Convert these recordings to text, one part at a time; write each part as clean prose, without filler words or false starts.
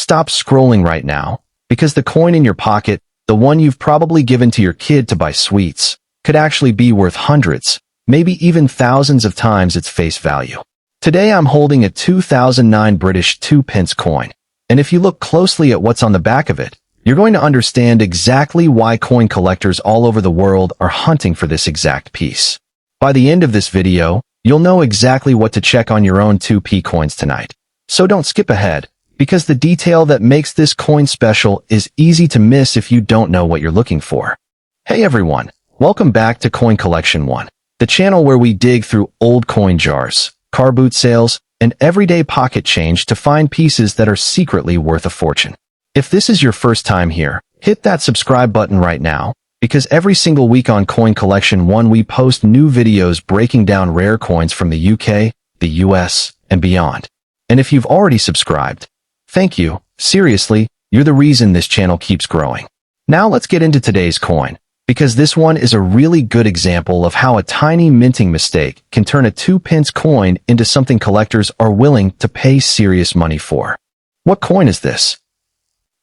stop scrolling right now, because the coin in your pocket, the one you've probably given to your kid to buy sweets, could actually be worth hundreds, maybe even thousands of times its face value. Today I'm holding a 2009 British 2p coin, and if you look closely at what's on the back of it, you're going to understand exactly why coin collectors all over the world are hunting for this exact piece. By the end of this video, you'll know exactly what to check on your own 2p coins tonight. So don't skip ahead, because the detail that makes this coin special is easy to miss if you don't know what you're looking for. Hey everyone, welcome back to Coin Collection 1, the channel where we dig through old coin jars, car boot sales, and everyday pocket change to find pieces that are secretly worth a fortune. If this is your first time here, hit that subscribe button right now, because every single week on Coin Collection 1 we post new videos breaking down rare coins from the UK, the US, and beyond. And if you've already subscribed, thank you. Seriously, you're the reason this channel keeps growing. Now let's get into today's coin, because this one is a really good example of how a tiny minting mistake can turn a 2p coin into something collectors are willing to pay serious money for. What coin is this?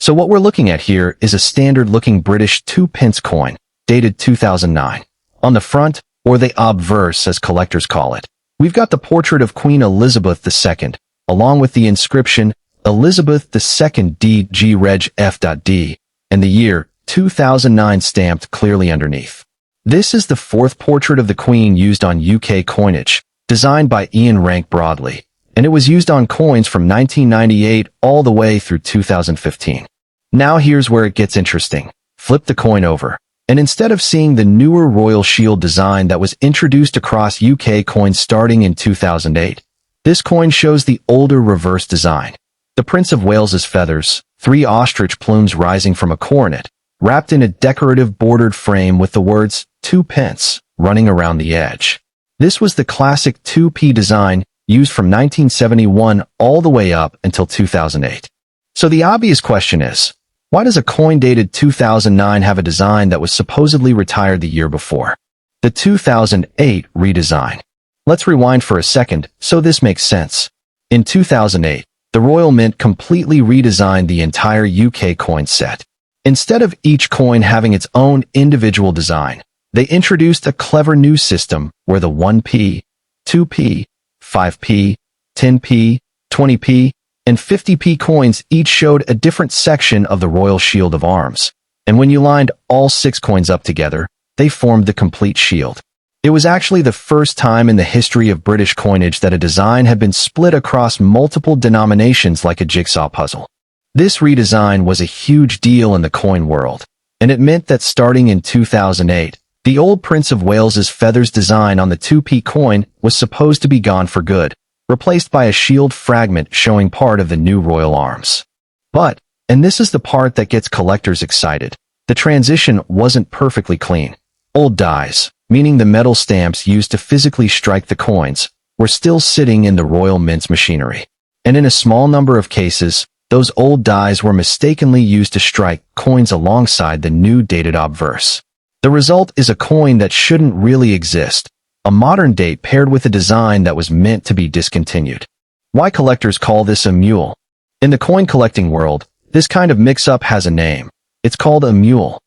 So what we're looking at here is a standard-looking British 2p coin, dated 2009. On the front, or the obverse as collectors call it, we've got the portrait of Queen Elizabeth II, along with the inscription Elizabeth II D.G. Reg F.D. and the year 2009 stamped clearly underneath. This is the fourth portrait of the Queen used on UK coinage, designed by Ian Rank Broadley, and it was used on coins from 1998 all the way through 2015. Now here's where it gets interesting. Flip the coin over, and instead of seeing the newer royal shield design that was introduced across UK coins starting in 2008, this coin shows the older reverse design. The Prince of Wales's feathers, 3 ostrich plumes rising from a coronet, wrapped in a decorative bordered frame with the words 2p running around the edge. This was the classic 2p design used from 1971 all the way up until 2008. So the obvious question is, why does a coin dated 2009 have a design that was supposedly retired the year before? The 2008 redesign. Let's rewind for a second so this makes sense. In 2008, the Royal Mint completely redesigned the entire UK coin set. Instead of each coin having its own individual design, they introduced a clever new system where the 1p, 2p, 5p, 10p, 20p, and 50p coins each showed a different section of the Royal Shield of Arms, and when you lined all 6 coins up together, they formed the complete shield. It was actually the first time in the history of British coinage that a design had been split across multiple denominations like a jigsaw puzzle. This redesign was a huge deal in the coin world, and it meant that starting in 2008, the old Prince of Wales's feathers design on the 2p coin was supposed to be gone for good, replaced by a shield fragment showing part of the new royal arms. But, and this is the part that gets collectors excited, the transition wasn't perfectly clean. Old dies, meaning the metal stamps used to physically strike the coins, were still sitting in the Royal Mint's machinery. And in a small number of cases, those old dies were mistakenly used to strike coins alongside the new dated obverse. The result is a coin that shouldn't really exist, a modern date paired with a design that was meant to be discontinued. Why collectors call this a mule? In the coin collecting world, this kind of mix-up has a name. It's called a mule.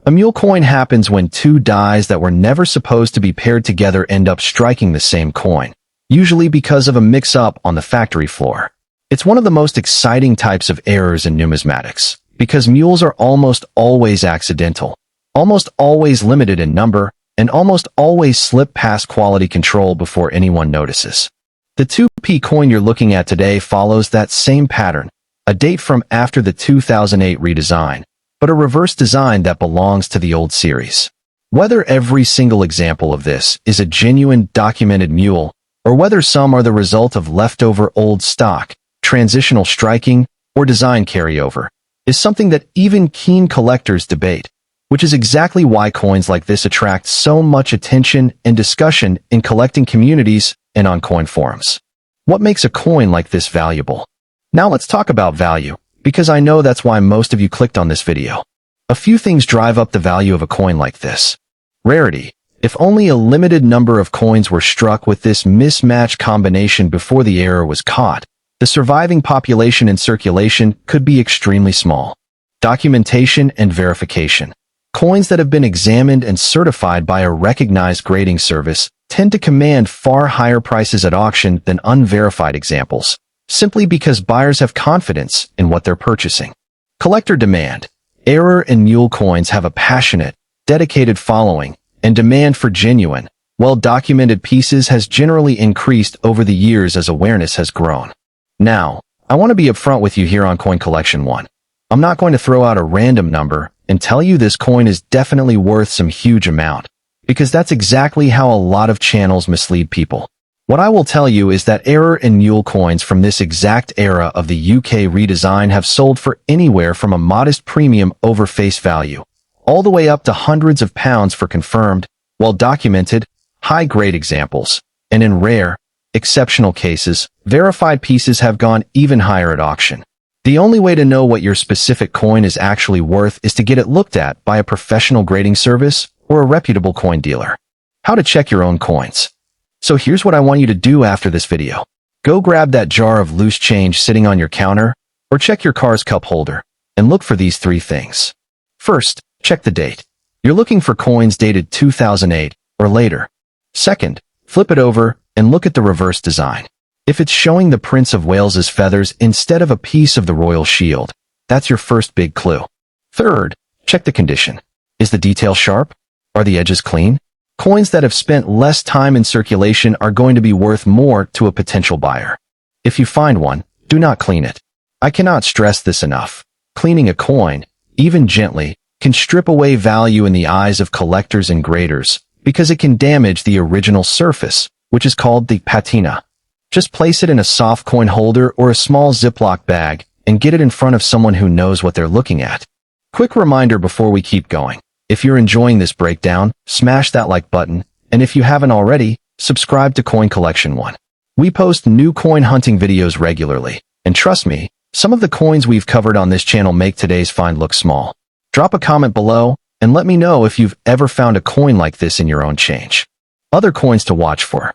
A mule coin happens when 2 dies that were never supposed to be paired together end up striking the same coin, usually because of a mix-up on the factory floor. It's one of the most exciting types of errors in numismatics, because mules are almost always accidental, almost always limited in number, and almost always slip past quality control before anyone notices. The 2p coin you're looking at today follows that same pattern, a date from after the 2008 redesign, but a reverse design that belongs to the old series. Whether every single example of this is a genuine documented mule, or whether some are the result of leftover old stock, transitional striking, or design carryover, is something that even keen collectors debate, which is exactly why coins like this attract so much attention and discussion in collecting communities and on coin forums. What makes a coin like this valuable? Now let's talk about value, because I know that's why most of you clicked on this video. A few things drive up the value of a coin like this. Rarity. If only a limited number of coins were struck with this mismatch combination before the error was caught, The surviving population in circulation could be extremely small. Documentation and verification. Coins that have been examined and certified by a recognized grading service tend to command far higher prices at auction than unverified examples, simply because buyers have confidence in what they're purchasing. Collector demand. Error and Mule coins have a passionate, dedicated following, and demand for genuine, well-documented pieces has generally increased over the years as awareness has grown. Now, I want to be upfront with you here on Coin Collection 1. I'm not going to throw out a random number and tell you this coin is definitely worth some huge amount, because that's exactly how a lot of channels mislead people. What I will tell you is that Error and Mule coins from this exact era of the UK redesign have sold for anywhere from a modest premium over face value, all the way up to hundreds of pounds for confirmed, well-documented, high-grade examples, and in rare, exceptional cases, verified pieces have gone even higher at auction. The only way to know what your specific coin is actually worth is to get it looked at by a professional grading service or a reputable coin dealer. How to check your own coins. So here's what I want you to do after this video. Go grab that jar of loose change sitting on your counter, or check your car's cup holder, and look for these three things. First, check the date. You're looking for coins dated 2008 or later. Second, flip it over and look at the reverse design. If it's showing the Prince of Wales's feathers instead of a piece of the royal shield, that's your first big clue. Third, check the condition. Is the detail sharp? Are the edges clean? Coins that have spent less time in circulation are going to be worth more to a potential buyer. If you find one, do not clean it. I cannot stress this enough. Cleaning a coin, even gently, can strip away value in the eyes of collectors and graders because it can damage the original surface, which is called the patina. Just place it in a soft coin holder or a small Ziploc bag and get it in front of someone who knows what they're looking at. Quick reminder before we keep going. If you're enjoying this breakdown, smash that like button, and if you haven't already, subscribe to Coin Collection 1. We post new coin hunting videos regularly, and trust me, some of the coins we've covered on this channel make today's find look small. Drop a comment below, and let me know if you've ever found a coin like this in your own change. Other coins to watch for.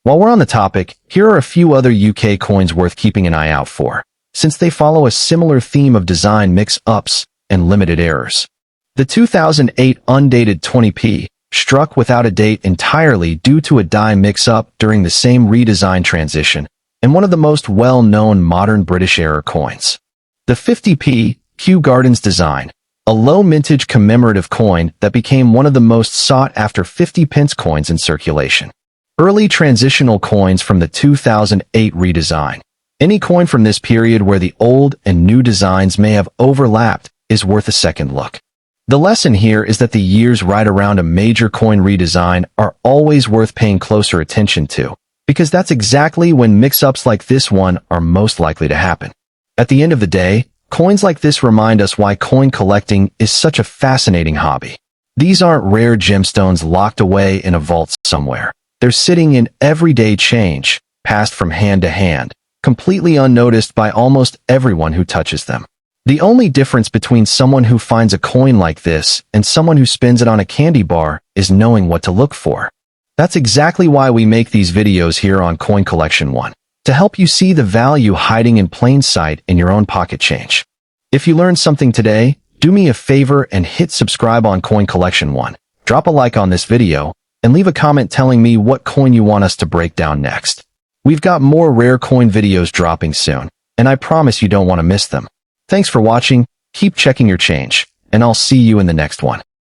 While we're on the topic, here are a few other UK coins worth keeping an eye out for, since they follow a similar theme of design mix-ups and limited errors. The 2008 undated 20p struck without a date entirely due to a die mix-up during the same redesign transition, and one of the most well-known modern British era coins. The 50p Kew Gardens design, a low-mintage commemorative coin that became one of the most sought-after 50-pence coins in circulation. Early transitional coins from the 2008 redesign. Any coin from this period where the old and new designs may have overlapped is worth a second look. The lesson here is that the years right around a major coin redesign are always worth paying closer attention to, because that's exactly when mix-ups like this one are most likely to happen. At the end of the day, coins like this remind us why coin collecting is such a fascinating hobby. These aren't rare gemstones locked away in a vault somewhere. They're sitting in everyday change, passed from hand to hand, completely unnoticed by almost everyone who touches them. The only difference between someone who finds a coin like this and someone who spins it on a candy bar is knowing what to look for. That's exactly why we make these videos here on Coin Collection 1, to help you see the value hiding in plain sight in your own pocket change. If you learned something today, do me a favor and hit subscribe on Coin Collection 1. Drop a like on this video, and leave a comment telling me what coin you want us to break down next. We've got more rare coin videos dropping soon, and I promise you don't want to miss them. Thanks for watching, keep checking your change, and I'll see you in the next one.